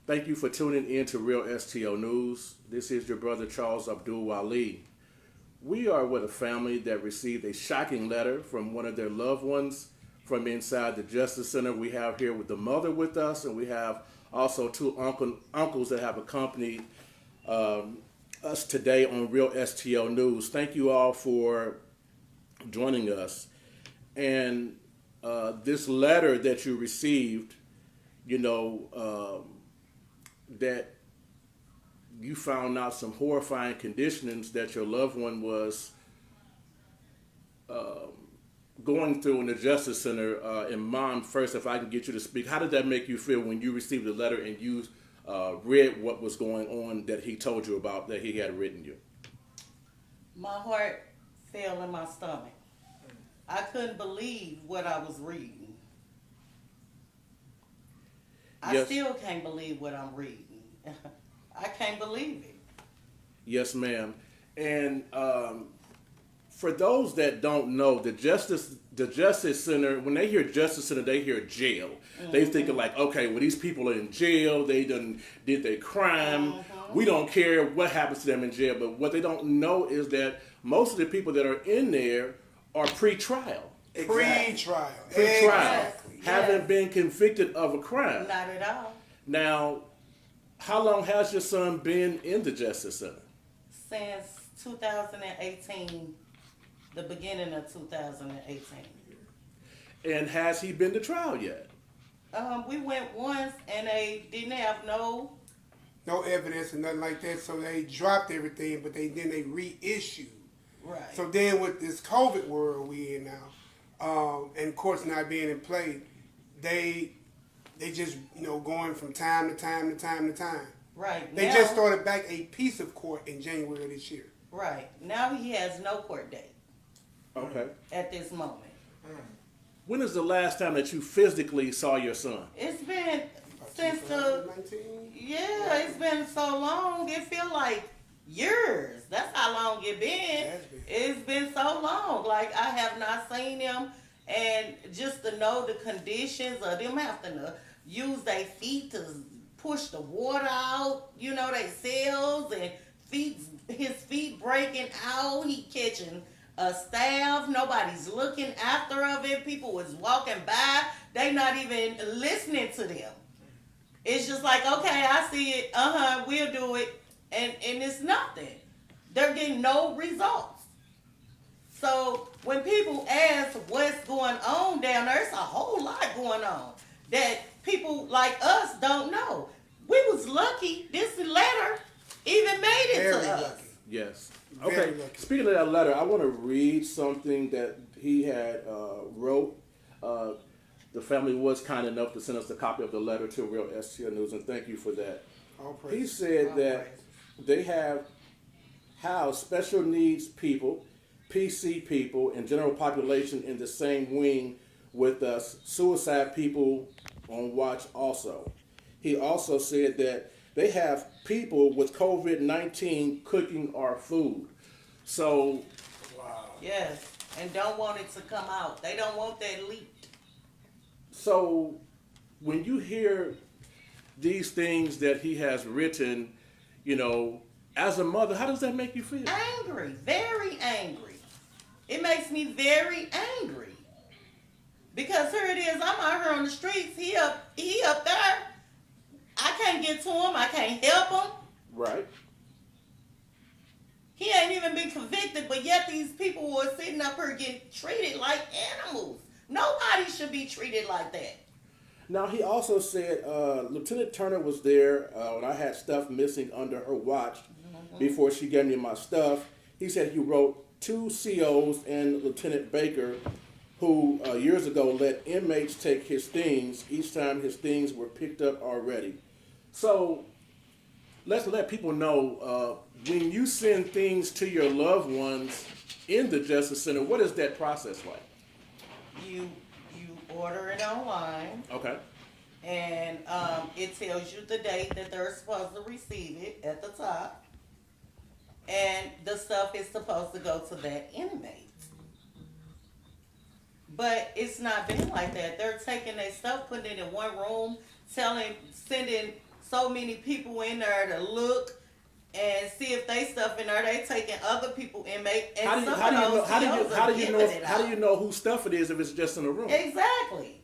Thank you for tuning in to Real STL News. This is your brother Charles Abdul Wali. We are with a family that received a shocking letter from one of their loved ones from inside the Justice Center. We have here with the mother with us, and we have also two uncles that have accompanied us today on Real STL News. Thank you all for joining us. And this letter that you received, that you found out some horrifying conditions that your loved one was going through in the Justice Center. And Mom, first, if I can get you to speak, how did that make you feel when you received the letter and you read what was going on that he told you about, that he had written you? My heart fell in my stomach. I couldn't believe what I was reading. I still can't believe what I'm reading. I can't believe it. Yes, ma'am. And for those that don't know, the Justice Center, when they hear Justice Center, they hear jail. Mm-hmm. They thinking like, okay, well, these people are in jail. They done did their crime. Mm-hmm. We don't care what happens to them in jail. But what they don't know is that most of the people that are in there are pre-trial. Exactly. Pre-trial. Haven't been convicted of a crime. Not at all. Now, how long has your son been in the Justice Center? Since 2018, the beginning of 2018. And has he been to trial yet? We went once and they didn't have no evidence and nothing like that, so they dropped everything, but then they reissued. Right. So then with this COVID world we in now, and courts not being in play, they just going from time to time. Right. They just started back a piece of court in January of this year. Right. Now he has no court date. Okay. At this moment. When is the last time that you physically saw your son? It's been since it's been so long. It feels like years. That's how long it been. It's been so long. Like I have not seen him, and just to know the conditions of them having to use their feet to push the water out, they cells, and his feet breaking out. He catching a staff. Nobody's looking after of it. People was walking by. They not even listening to them. It's just like, okay, I see it. We'll do it. And it's nothing. They're getting no results. So when people ask what's going on down there, it's a whole lot going on that people like us don't know. We was lucky this letter even made it to us. Yes. Okay. Speaking of that letter, I want to read something that he had wrote. The family was kind enough to send us a copy of the letter to Real STL News, and thank you for that. He said that they have housed special needs people, PC people, and general population in the same wing with us, suicide people on watch also. He also said that they have people with COVID-19 cooking our food. So, wow. Yes, and don't want it to come out. They don't want that leaked. So, when you hear these things that he has written, as a mother, how does that make you feel? Angry, very angry. It makes me very angry. Because here it is, I'm out here on the streets, he up there. I can't get to him, I can't help him. Right. He ain't even been convicted, but yet these people were sitting up here getting treated like animals. Nobody should be treated like that. Now, he also said Lieutenant Turner was there when I had stuff missing under her watch before she gave me my stuff. He said he wrote 2 COs and Lieutenant Baker, who years ago let inmates take his things each time his things were picked up already. So let's let people know, when you send things to your loved ones in the Justice Center, what is that process like? You order it online. Okay. And it tells you the date that they're supposed to receive it at the top. And the stuff is supposed to go to that inmate. But it's not been like that. They're taking their stuff, putting it in one room, sending so many people in there to look and see if they stuff in there. They taking other people inmate, and How do you know whose stuff it is if it's just in a room? Exactly.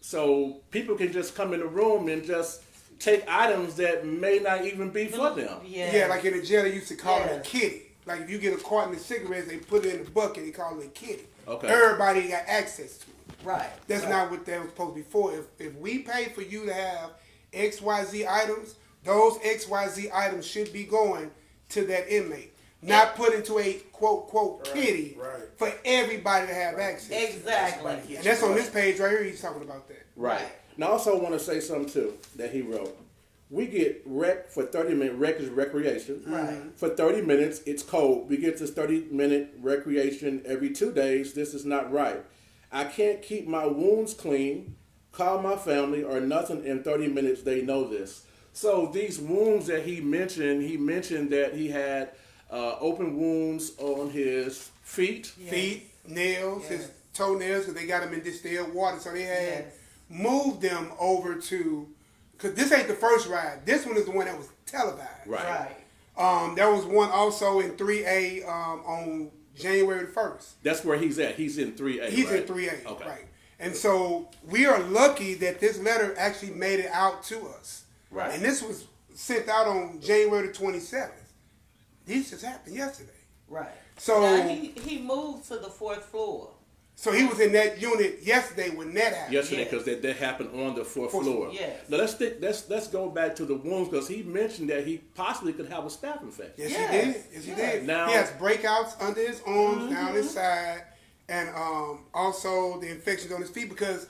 So people can just come in the room and just take items that may not even be for them. Yeah, like in the jail they used to call it a kitty. Like if you get a carton of cigarettes, they put it in a bucket. They call it a kitty. Okay. Everybody got access to it. Right. That's not what that was supposed to be for. If we pay for you to have XYZ items, those XYZ items should be going to that inmate. Not put into a quote kitty for everybody to have access to. Exactly. And that's on this page right here, he's talking about that. Right. Now I also want to say something too that he wrote. We get rec for 30 minutes. Rec is recreation. Right. For 30 minutes, it's cold. We get this 30-minute recreation every 2 days. This is not right. I can't keep my wounds clean, call my family, or nothing in 30 minutes. They know this. So these wounds that he mentioned that he had open wounds on his feet. Yes. Feet, nails, his toenails, because they got him in distilled water. So they had moved them over to, because this ain't the first ride. This one is the one that was televised. Right. There was one also in 3A on January the 1st. That's where he's at. He's in 3A. He's in 3A, right. And so we are lucky that this letter actually made it out to us. Right. And this was sent out on January the 27th. This just happened yesterday. Right. So now he moved to the 4th floor. So he was in that unit yesterday when that happened. Yesterday, because that happened on the fourth floor. Yes. Now let's go back to the wounds, because he mentioned that he possibly could have a staph infection. Yes, he did. Yes, he did. Now, he has breakouts under his arms, down his side, and also the infections on his feet. Because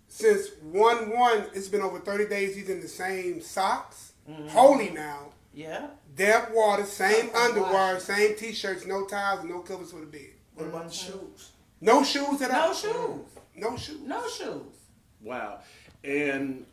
since 1/1, it's been over 30 days. He's in the same socks, holy now. Yeah. Damp water, same underwear, same t-shirts, no towels, no covers for the bed. What about the shoes? No shoes at all. No shoes. No shoes. No shoes. wow. And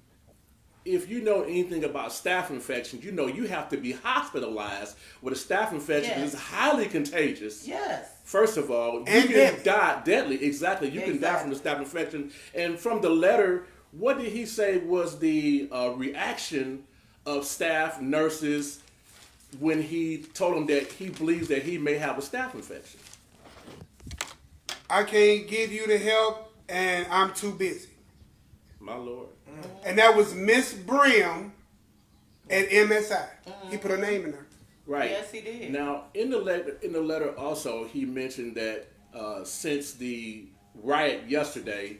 if you know anything about staph infections, you know you have to be hospitalized with a staph infection. Yes. It's highly contagious. Yes. First of all, you And can die deadly. Exactly. You can die from the staph infection. And from the letter, what did he say was the reaction of staff, nurses, when he told them that he believes that he may have a staph infection? I can't give you the help, and I'm too busy. My Lord. And that was Miss Brim at MSI. He put her name in there. Right. Yes, he did. Now, in the letter also, he mentioned that since the riot yesterday,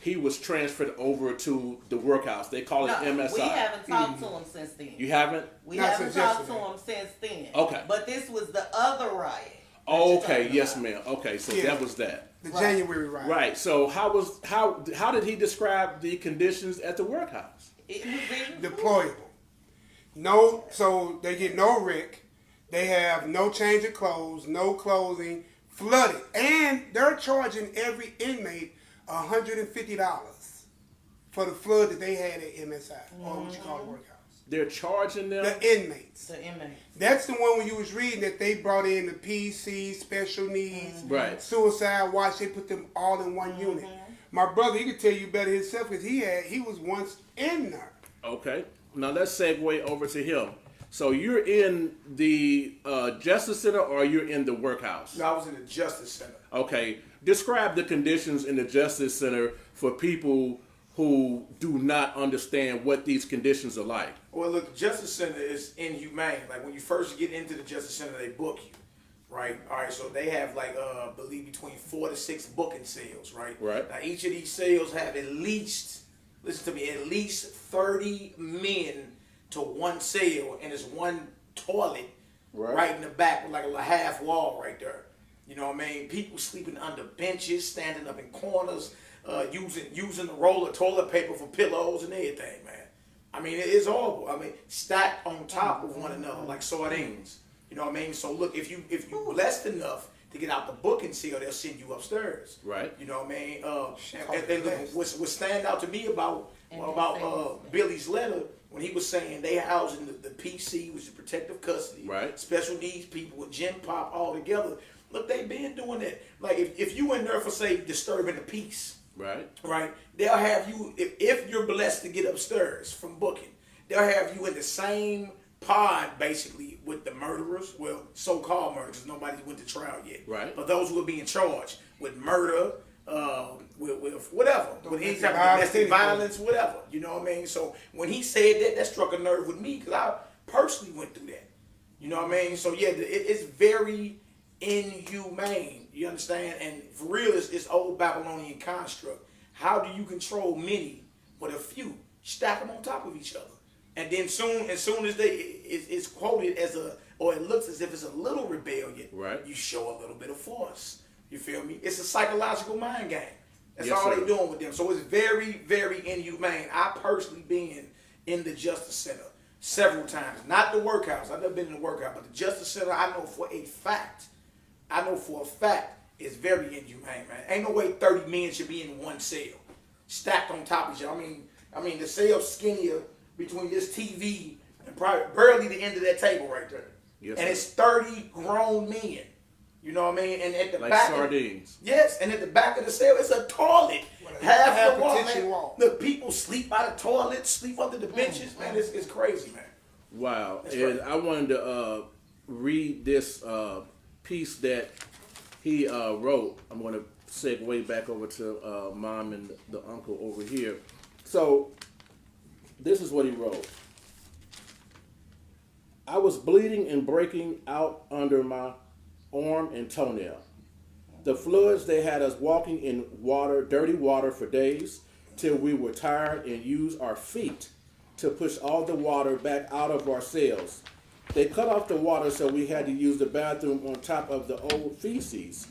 he was transferred over to the workhouse. They call it MSI. We haven't talked to him since then. You haven't? We Not haven't since talked to yesterday. him since then. Okay. But this was the other riot. Okay, yes, ma'am. Okay, so that was that. The January riot. Right. So how did he describe the conditions at the workhouse? It was even Deployable. No, so they get no rec. They have no change of clothes, no clothing, flooded. And they're charging every inmate $150 for the flood that they had at MSI, or what you call the workhouse. They're charging them? The inmates. the inmates. That's the one when you was reading that they brought in the PC, special needs, Right. suicide watch. They put them all in one unit. My brother, he could tell you better himself because he was once in there. Okay. Now let's segue over to him. So you're in the Justice Center, or you're in the workhouse? No, I was in the Justice Center. Okay. Describe the conditions in the Justice Center for people who do not understand what these conditions are like. Well, look, the Justice Center is inhumane. Like, when you first get into the Justice Center, they book you, right? All right, so they have, like, I believe between 4 to 6 booking cells, right? Right. Now, each of these cells have at least, listen to me, at least 30 men to one cell, and it's one toilet right in the back with, like, a half wall right there. You know what I mean? People sleeping under benches, standing up in corners, using the roll of toilet paper for pillows and everything, man. I mean, it's horrible. I mean, stacked on top of one another like sardines. You know what I mean? So look, if you blessed enough to get out the booking cell, they'll send you upstairs. Right. You know what I mean? And look, what stand out to me about Billy's letter, when he was saying they housing the PC, which is protective custody, right, special needs people with Gen Pop all together. Look, they been doing that. Like, if you in there for, say, disturbing the peace, Right? They'll have you, if you're blessed to get upstairs from booking, they'll have you in the same pod, basically, with the murderers. Well, so-called murderers. Nobody went to trial yet. Right. But those who are being charged with murder, with whatever, with any type of domestic violence, whatever. You know what I mean? So when he said that, that struck a nerve with me because I personally went through that. You know what I mean? So yeah, it's very inhumane. You understand? And for real, it's old Babylonian construct. How do you control many but a few? Stack them on top of each other. And then as soon as it's quoted as or it looks as if it's a little rebellion, you show a little bit of force. You feel me? It's a psychological mind game. That's all they're doing with them. So it's very, very inhumane. I personally been in the Justice Center several times. Not the workhouse. I've never been in the workhouse, but the Justice Center, I know for a fact, it's very inhumane, man. Ain't no way 30 men should be in one cell, stacked on top of each other. I mean, the cell's skinnier between this TV and probably barely the end of that table right there. Yes, and it's 30 grown men. You know what I mean? And at the like back, sardines. And at the back of the cell, it's a toilet. Half the wall. The people sleep by the toilet, sleep under the benches. Man, it's crazy, man. Wow. And I wanted to read this piece that he wrote. I'm going to segue back over to Mom and the uncle over here. So this is what he wrote. I was bleeding and breaking out under my arm and toenail. The floods, they had us walking in water, dirty water for days till we were tired and used our feet to push all the water back out of our cells. They cut off the water so we had to use the bathroom on top of the old feces.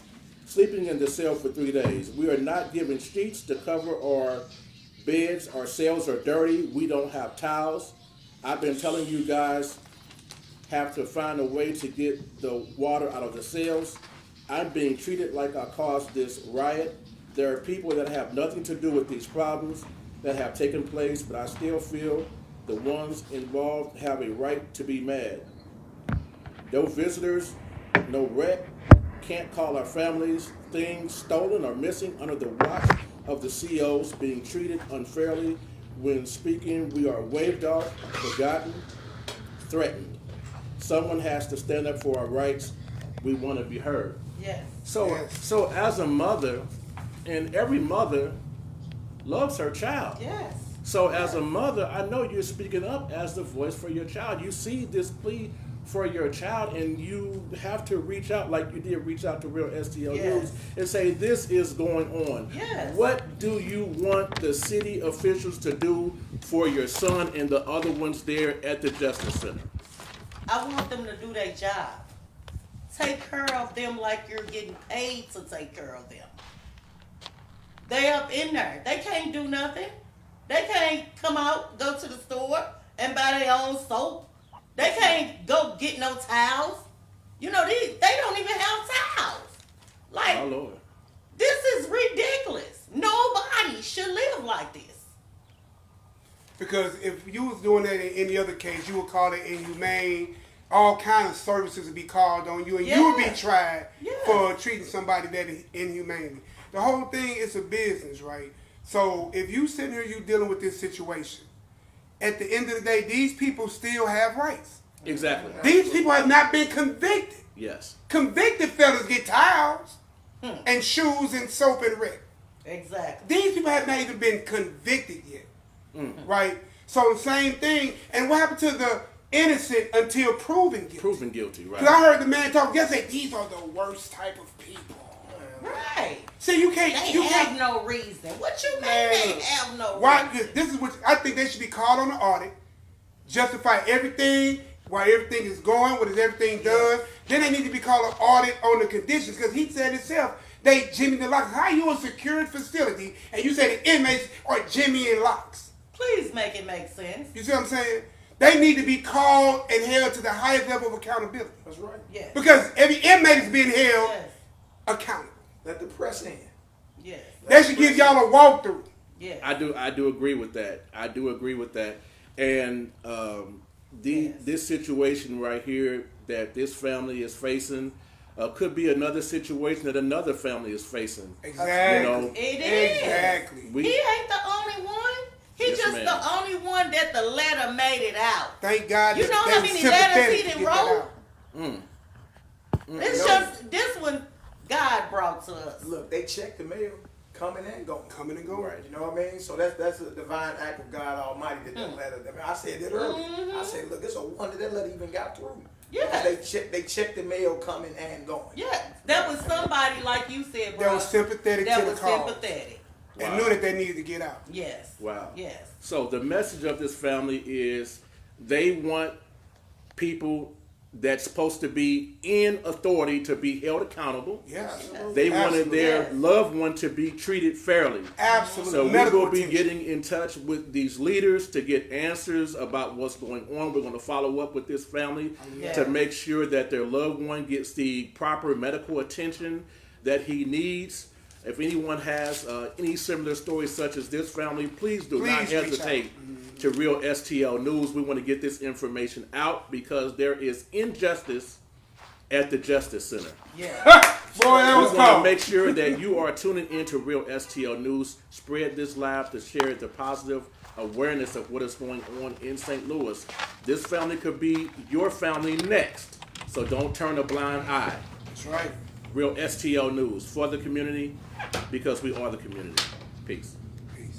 Sleeping in the cell for 3 days. We are not given sheets to cover our beds. Our cells are dirty. We don't have towels. I've been telling you guys have to find a way to get the water out of the cells. I'm being treated like I caused this riot. There are people that have nothing to do with these problems that have taken place, but I still feel the ones involved have a right to be mad. No visitors, no wreck, can't call our families, things stolen or missing under the watch of the COs, being treated unfairly when speaking. We are waved off, forgotten, threatened. Someone has to stand up for our rights. We want to be heard. Yes. So as a mother, and every mother loves her child. Yes. So as a mother, I know you're speaking up as the voice for your child. You see this plea for your child, and you have to reach out like you did reach out to Real StL News and say, this is going on. Yes. What do you want the city officials to do for your son and the other ones there at the Justice Center? I want them to do their job. Take care of them like you're getting paid to take care of them. They up in there. They can't do nothing. They can't come out, go to the store, and buy their own soap. They can't go get no towels. You know, they don't even have towels. Like, oh, Lord. This is ridiculous. Nobody should live like this. Because if you was doing that in any other case, you would call it inhumane. All kinds of services would be called on you, and you would be tried for treating somebody that inhumanely. The whole thing is a business, right? So if you sitting here, you dealing with this situation, at the end of the day, these people still have rights. Exactly. These people have not been convicted. Yes. Convicted fellas get towels and shoes and soap and rent. Exactly. These people have not even been convicted yet. Right? So the same thing. And what happened to the innocent until proven guilty? Proven guilty, right. Because I heard the man talk yesterday, these are the worst type of people. Right. See, you can't. They have no reason. What you mean they have no reason? This is what I think they should be called on the audit, justify everything, why everything is going, what is everything done. Then they need to be called an audit on the conditions, because he said himself, Jimmie the locks. How you a secured facility and you say the inmates are Jimmie and locks? Please make it make sense. You see what I'm saying? They need to be called and held to the highest level of accountability. That's right. Yes. Because every inmate is being held accountable. Let the press in. Yes. They should give y'all a walkthrough. Yeah. I do agree with that. I do agree with that. And this situation right here that this family is facing, could be another situation that another family is facing. Exactly. You know, It is. Exactly. He ain't the only one. He's Yes, just ma'am. the only one that the letter made it out. Thank God. You that know they how was many letters sympathetic he to done get that wrote? out. It's just this one God brought to us. Look, they check the mail coming and going. Coming and going. Right, you know what I mean? So that's a divine act of God Almighty that letter. I mean, I said it earlier. I said, look, it's a wonder that letter even got through. Yeah. They check the mail coming and going. Yeah, that was somebody like you said, bro. That was sympathetic that to the was cause. sympathetic. And Wow. knew that they needed to get out. Yes. Wow. Yes. So the message of this family is they want people that's supposed to be in authority to be held accountable. Yeah. They wanted Absolutely. their Yes. loved one to be treated fairly. Absolutely. So we Medical will be attention. getting in touch with these leaders to get answers about what's going on. We're going to follow up with this family Yeah. to make sure that their loved one gets the proper medical attention that he needs. If anyone has any similar stories such as this family, please do not Please reach hesitate to Real STL News. We want to get this information out because there is injustice at the Justice Center. Yeah. Boy, that We was want to cold. make sure that you are tuning into Real STL News. Spread this live to share the positive awareness of what is going on in St. Louis. This family could be your family next, so don't turn a blind eye. That's right. Real STL News for the community because we are the community. Peace. Peace.